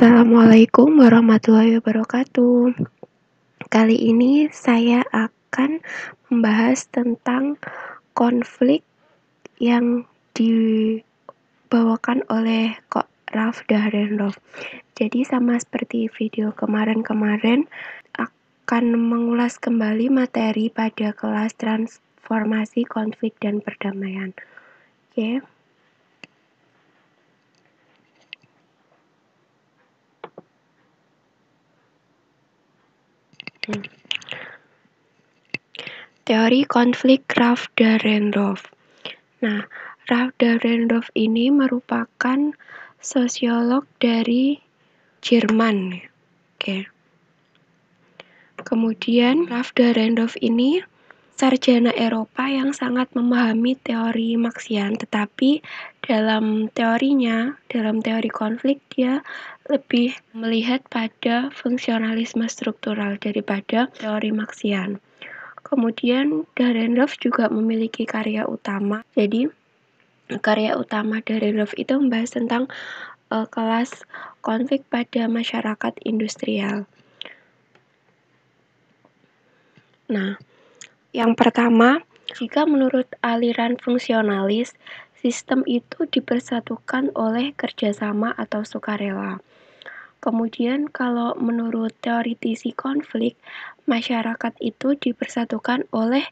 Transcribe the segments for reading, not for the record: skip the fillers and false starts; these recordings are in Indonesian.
Assalamualaikum warahmatullahi wabarakatuh. Kali ini saya akan membahas tentang konflik yang dibawakan oleh Ralph Dahrendorf. Jadi sama seperti video kemarin-kemarin, akan mengulas kembali materi pada kelas transformasi konflik dan perdamaian. Oke. Teori konflik Ralph Dahrendorf. Nah, Ralph Dahrendorf ini merupakan sosiolog dari Jerman. Oke. Kemudian Ralph Dahrendorf ini sarjana Eropa yang sangat memahami teori Marxian, tetapi dalam teori konflik dia lebih melihat pada fungsionalisme struktural daripada teori Marxian. Kemudian Dahrendorf juga memiliki karya utama. Jadi karya utama Dahrendorf itu membahas tentang kelas konflik pada masyarakat industrial. Nah, yang pertama, jika menurut aliran fungsionalis, sistem itu dipersatukan oleh kerjasama atau sukarela. Kemudian kalau menurut teoritisi konflik, masyarakat itu dipersatukan oleh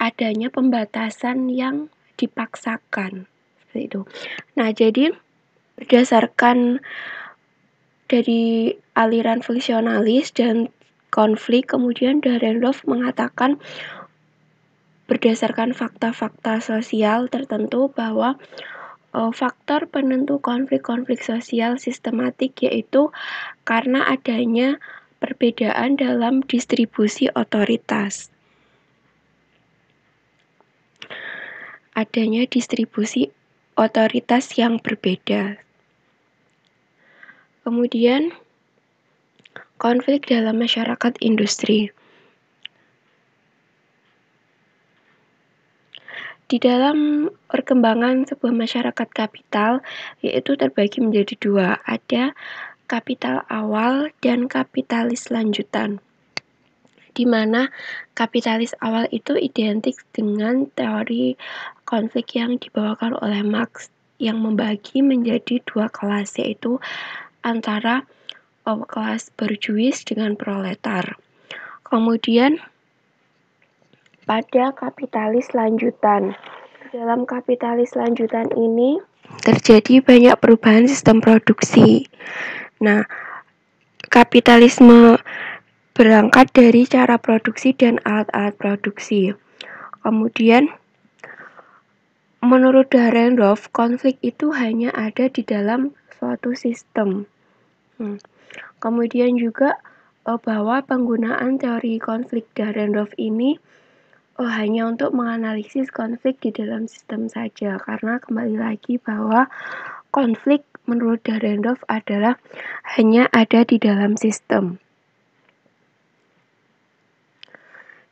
adanya pembatasan yang dipaksakan. Seperti itu. Nah, jadi berdasarkan dari aliran fungsionalis dan konflik, kemudian Dahrendorf mengatakan berdasarkan fakta-fakta sosial tertentu bahwa faktor penentu konflik-konflik sosial sistematik yaitu karena adanya perbedaan dalam distribusi otoritas. Adanya distribusi otoritas yang berbeda. Kemudian, konflik dalam masyarakat industri. Di dalam perkembangan sebuah masyarakat kapital, yaitu terbagi menjadi dua. Ada kapital awal dan kapitalis lanjutan. Di mana kapitalis awal itu identik dengan teori konflik yang dibawakan oleh Marx yang membagi menjadi dua kelas, yaitu antara kelas borjuis dengan proletar. Kemudian pada kapitalis lanjutan. Dalam kapitalis lanjutan ini terjadi banyak perubahan sistem produksi. Nah, kapitalisme berangkat dari cara produksi dan alat-alat produksi. Kemudian, menurut Dahrendorf, konflik itu hanya ada di dalam suatu sistem. Kemudian juga bahwa penggunaan teori konflik Dahrendorf ini hanya untuk menganalisis konflik di dalam sistem saja, karena kembali lagi bahwa konflik menurut Dahrendorf adalah hanya ada di dalam sistem.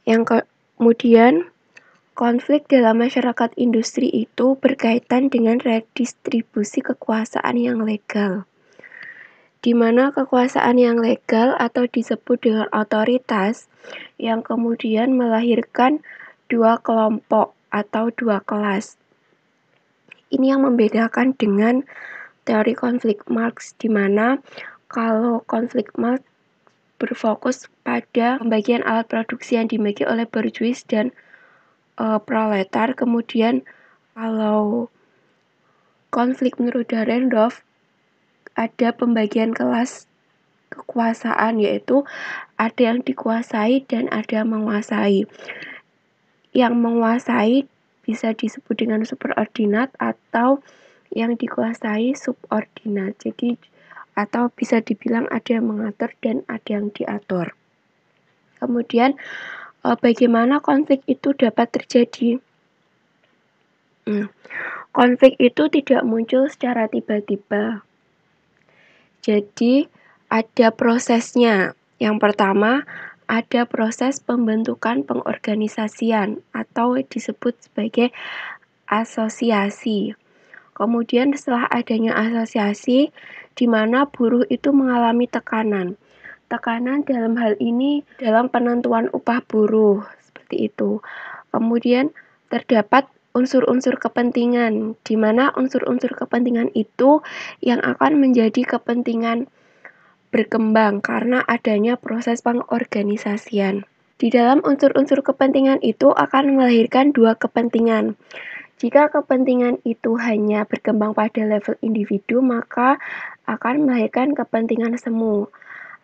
Yang kemudian, konflik dalam masyarakat industri itu berkaitan dengan redistribusi kekuasaan yang legal, di mana kekuasaan yang legal atau disebut dengan otoritas yang kemudian melahirkan dua kelompok atau dua kelas. Ini yang membedakan dengan teori konflik Marx, di mana kalau konflik Marx berfokus pada pembagian alat produksi yang dimiliki oleh borjuis dan proletar. Kemudian kalau konflik menurut Dahrendorf ada pembagian kelas kekuasaan, yaitu ada yang dikuasai dan ada yang menguasai. Yang menguasai bisa disebut dengan superordinat atau yang dikuasai subordinat. Jadi atau bisa dibilang ada yang mengatur dan ada yang diatur. Kemudian bagaimana konflik itu dapat terjadi? Konflik itu tidak muncul secara tiba-tiba. Jadi ada prosesnya. Yang pertama, ada proses pembentukan pengorganisasian atau disebut sebagai asosiasi. Kemudian setelah adanya asosiasi, di mana buruh itu mengalami tekanan. Tekanan dalam hal ini dalam penentuan upah buruh, seperti itu. Kemudian terdapat unsur-unsur kepentingan, di mana unsur-unsur kepentingan itu yang akan menjadi kepentingan berkembang karena adanya proses pengorganisasian. Di dalam unsur-unsur kepentingan itu akan melahirkan dua kepentingan. Jika kepentingan itu hanya berkembang pada level individu, maka akan melahirkan kepentingan semu.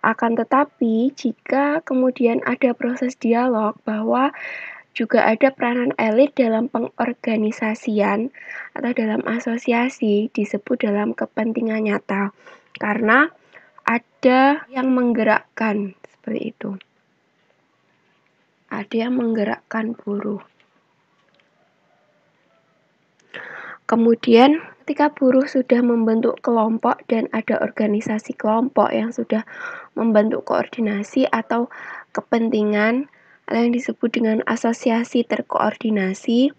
Akan tetapi, jika kemudian ada proses dialog bahwa juga ada peranan elit dalam pengorganisasian atau dalam asosiasi disebut dalam kepentingan nyata, karena ada yang menggerakkan, seperti itu. Ada yang menggerakkan buruh. Kemudian, ketika buruh sudah membentuk kelompok dan ada organisasi kelompok yang sudah membentuk koordinasi atau kepentingan atau yang disebut dengan asosiasi terkoordinasi,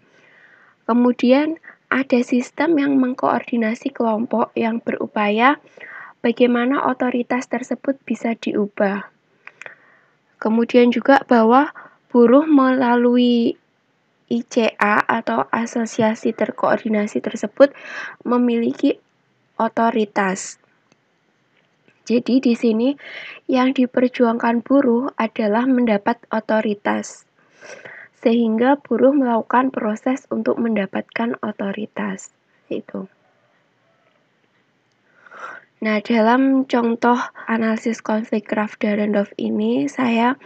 kemudian ada sistem yang mengkoordinasi kelompok yang berupaya bagaimana otoritas tersebut bisa diubah. Kemudian juga bahwa buruh melalui ICA atau asosiasi terkoordinasi tersebut memiliki otoritas. Jadi di sini yang diperjuangkan buruh adalah mendapat otoritas. Sehingga buruh melakukan proses untuk mendapatkan otoritas. Itu. Nah, dalam contoh analisis konflik Graaf-Dahrendorf ini, saya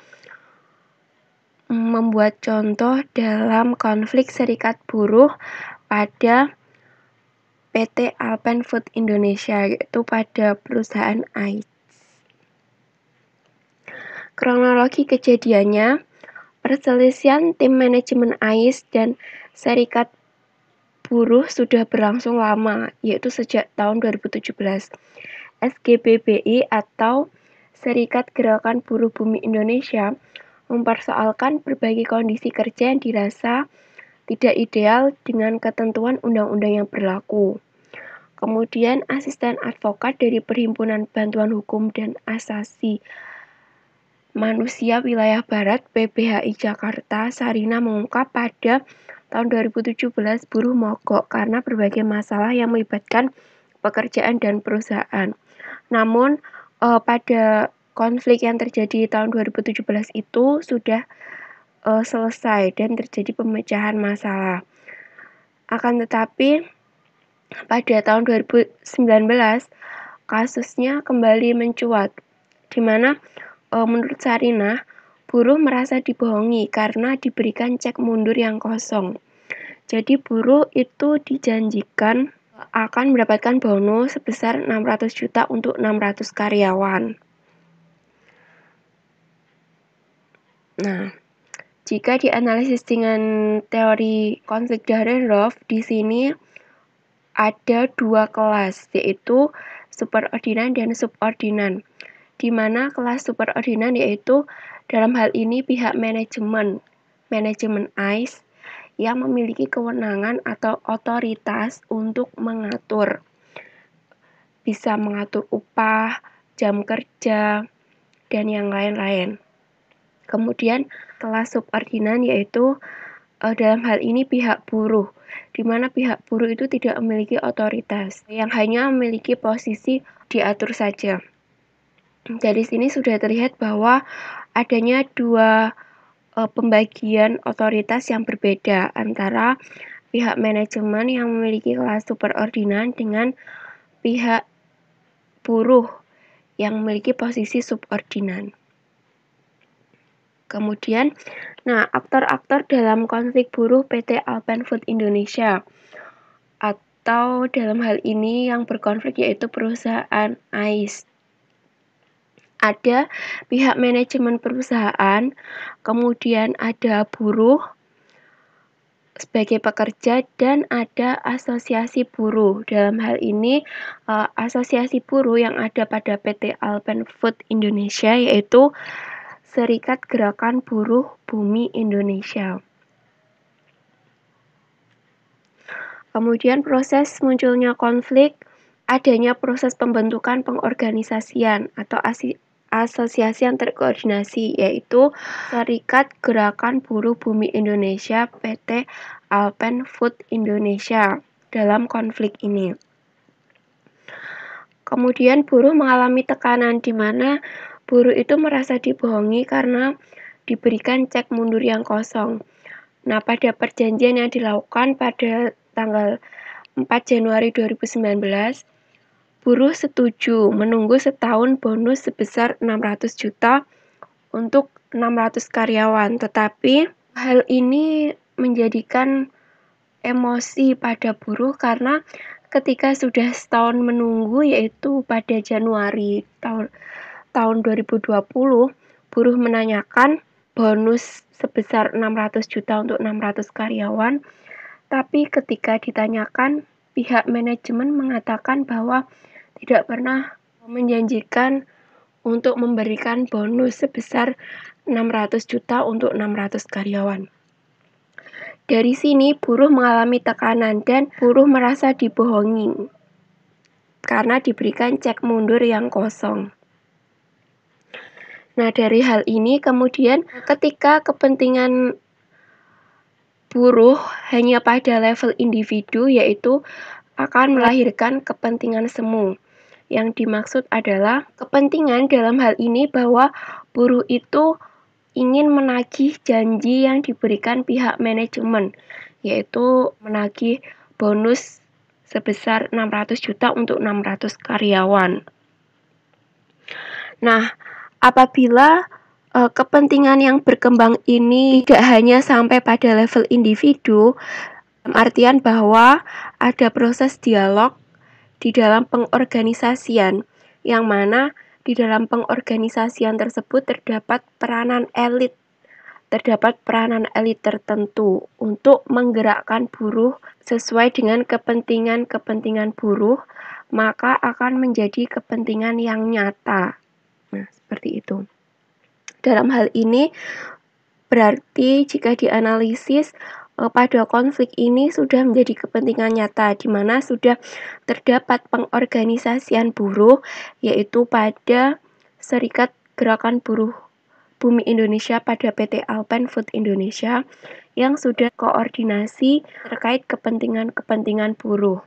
membuat contoh dalam konflik serikat buruh pada PT Alpen Food Indonesia, yaitu pada perusahaan AIS. Kronologi kejadiannya, perselisihan tim manajemen AIS dan serikat buruh sudah berlangsung lama, yaitu sejak tahun 2017. SGBBI atau Serikat Gerakan Buruh Bumi Indonesia mempersoalkan berbagai kondisi kerja yang dirasa tidak ideal dengan ketentuan undang-undang yang berlaku. Kemudian asisten advokat dari Perhimpunan Bantuan Hukum dan Asasi Manusia Wilayah Barat PBHI Jakarta, Sarina, mengungkap pada tahun 2017 buruh mogok karena berbagai masalah yang melibatkan pekerjaan dan perusahaan. Namun pada konflik yang terjadi tahun 2017 itu sudah selesai dan terjadi pemecahan masalah. Akan tetapi pada tahun 2019 kasusnya kembali mencuat, di mana menurut Sarina buruh merasa dibohongi karena diberikan cek mundur yang kosong. Jadi buruh itu dijanjikan akan mendapatkan bonus sebesar 600 juta untuk 600 karyawan. Nah, jika dianalisis dengan teori konflik Dahrendorf, di sini ada dua kelas, yaitu superordinan dan subordinan, di mana kelas superordinan yaitu dalam hal ini pihak manajemen AIS yang memiliki kewenangan atau otoritas untuk bisa mengatur upah, jam kerja, dan yang lain-lain. Kemudian kelas subordinan yaitu dalam hal ini pihak buruh, di mana pihak buruh itu tidak memiliki otoritas, yang hanya memiliki posisi diatur saja. Dari sini sudah terlihat bahwa adanya dua pembagian otoritas yang berbeda antara pihak manajemen yang memiliki kelas superordinan dengan pihak buruh yang memiliki posisi subordinan. Kemudian, aktor-aktor dalam konflik buruh PT Alpen Food Indonesia atau dalam hal ini yang berkonflik yaitu perusahaan AIS. Ada pihak manajemen perusahaan, kemudian ada buruh sebagai pekerja, dan ada asosiasi buruh. Dalam hal ini, asosiasi buruh yang ada pada PT Alpen Food Indonesia yaitu Serikat Gerakan Buruh Bumi Indonesia. Kemudian proses munculnya konflik adanya proses pembentukan pengorganisasian atau asosiasi yang terkoordinasi, yaitu Serikat Gerakan Buruh Bumi Indonesia PT Alpen Food Indonesia dalam konflik ini. Kemudian buruh mengalami tekanan di mana buruh itu merasa dibohongi karena diberikan cek mundur yang kosong. Nah, pada perjanjian yang dilakukan pada tanggal 4 Januari 2019, buruh setuju menunggu setahun bonus sebesar 600 juta untuk 600 karyawan, tetapi hal ini menjadikan emosi pada buruh karena ketika sudah setahun menunggu, yaitu pada Januari tahun 2020, buruh menanyakan bonus sebesar 600 juta untuk 600 karyawan, tapi ketika ditanyakan, pihak manajemen mengatakan bahwa tidak pernah menjanjikan untuk memberikan bonus sebesar 600 juta untuk 600 karyawan. Dari sini buruh mengalami tekanan dan buruh merasa dibohongi karena diberikan cek mundur yang kosong. Nah, dari hal ini kemudian ketika kepentingan buruh hanya pada level individu, yaitu akan melahirkan kepentingan semu. Yang dimaksud adalah kepentingan dalam hal ini bahwa buruh itu ingin menagih janji yang diberikan pihak manajemen, yaitu menagih bonus sebesar 600 juta untuk 600 karyawan. Nah, apabila kepentingan yang berkembang ini tidak hanya sampai pada level individu, artian bahwa ada proses dialog di dalam pengorganisasian, yang mana di dalam pengorganisasian tersebut terdapat peranan elit tertentu untuk menggerakkan buruh sesuai dengan kepentingan buruh, maka akan menjadi kepentingan yang nyata. Nah, seperti itu. Dalam hal ini, berarti jika dianalisis pada konflik ini sudah menjadi kepentingan nyata, di mana sudah terdapat pengorganisasian buruh, yaitu pada Serikat Gerakan Buruh Bumi Indonesia pada PT Alpen Food Indonesia, yang sudah koordinasi terkait kepentingan buruh.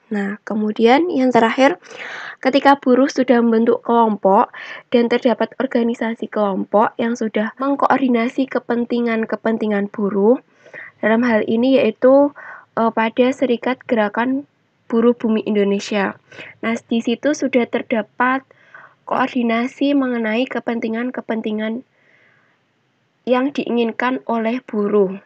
Nah, kemudian yang terakhir, ketika buruh sudah membentuk kelompok dan terdapat organisasi kelompok yang sudah mengkoordinasi kepentingan buruh, dalam hal ini yaitu pada Serikat Gerakan Buruh Bumi Indonesia. Nah, di situ sudah terdapat koordinasi mengenai kepentingan yang diinginkan oleh buruh.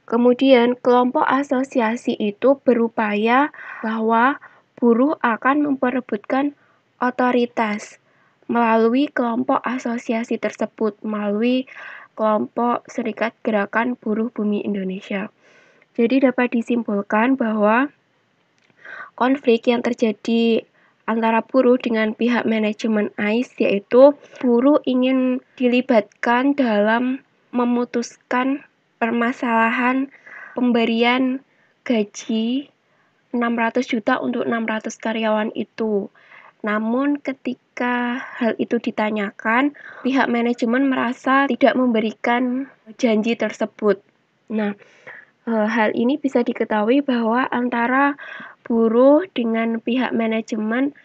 Kemudian kelompok asosiasi itu berupaya bahwa buruh akan memperebutkan otoritas melalui kelompok asosiasi tersebut, melalui kelompok Serikat Gerakan Buruh Bumi Indonesia. Jadi dapat disimpulkan bahwa konflik yang terjadi antara buruh dengan pihak manajemen AIS, yaitu buruh ingin dilibatkan dalam memutuskan permasalahan pemberian gaji 600 juta untuk 600 karyawan itu. Namun ketika hal itu ditanyakan, pihak manajemen merasa tidak memberikan janji tersebut. Nah, hal ini bisa diketahui bahwa antara buruh dengan pihak manajemen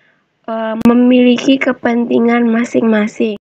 memiliki kepentingan masing-masing.